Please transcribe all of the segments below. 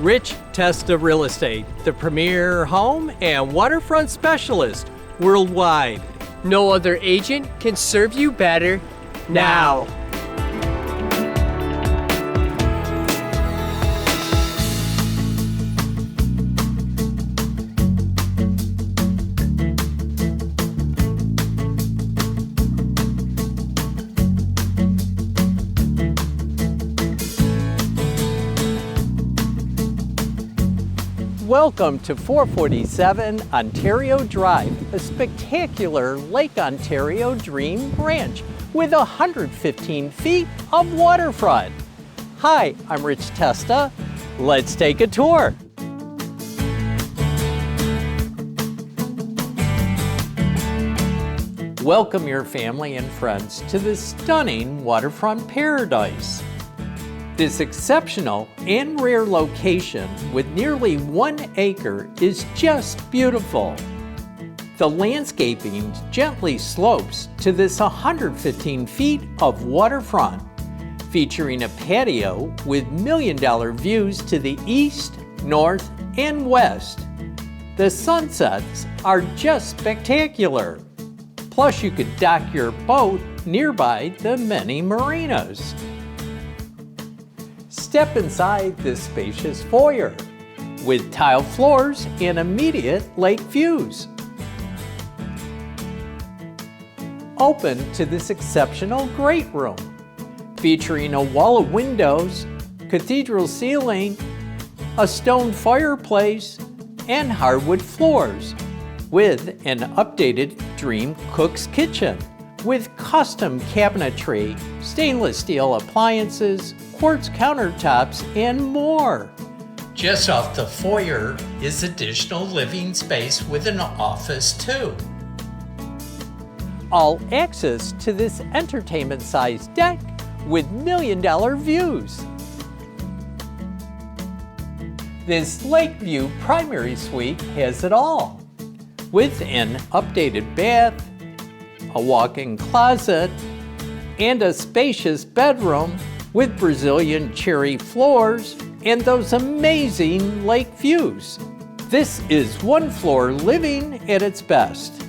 Rich Testa Real Estate, the premier home and waterfront specialist worldwide. No other agent can serve you better now. Welcome to 447 Ontario Drive, a spectacular Lake Ontario dream ranch with 115 feet of waterfront. Hi, I'm Rich Testa. Let's take a tour. Welcome your family and friends to this stunning waterfront paradise. This exceptional and rare location with nearly 1 acre is just beautiful. The landscaping gently slopes to this 115 feet of waterfront, featuring a patio with million-dollar views to the east, north, and west. The sunsets are just spectacular. Plus, you could dock your boat nearby the many marinas. Step inside this spacious foyer with tile floors and immediate lake views. Open to this exceptional great room, featuring a wall of windows, cathedral ceiling, a stone fireplace, and hardwood floors, with an updated dream cook's kitchen with custom cabinetry, stainless steel appliances, quartz countertops, and more. Just off the foyer is additional living space with an office too. All access to this entertainment-sized deck with million-dollar views. This Lakeview primary suite has it all, with an updated bath, a walk-in closet, and a spacious bedroom with Brazilian cherry floors and those amazing lake views. This is one-floor living at its best.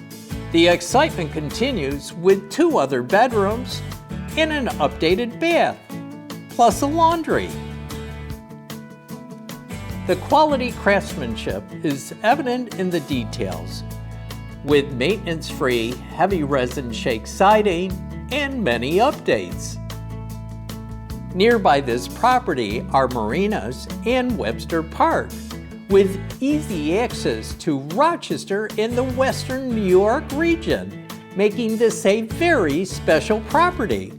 The excitement continues with 2 other bedrooms and an updated bath, plus a laundry. The quality craftsmanship is evident in the details, with maintenance-free heavy resin shake siding and many updates. Nearby this property are marinas and Webster Park, with easy access to Rochester in the Western New York region, making this a very special property.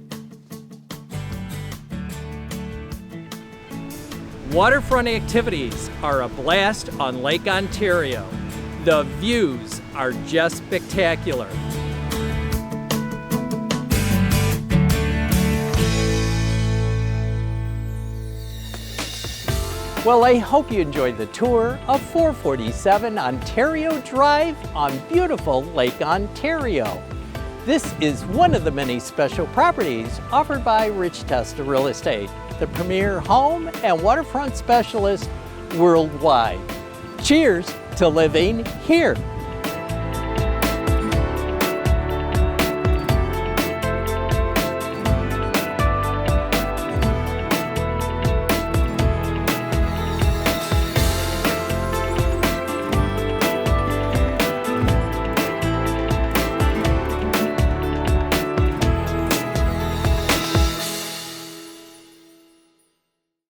Waterfront activities are a blast on Lake Ontario. The views are just spectacular. Well, I hope you enjoyed the tour of 447 Ontario Drive on beautiful Lake Ontario. This is one of the many special properties offered by Rich Testa Real Estate, the premier home and waterfront specialist worldwide. Cheers to living here.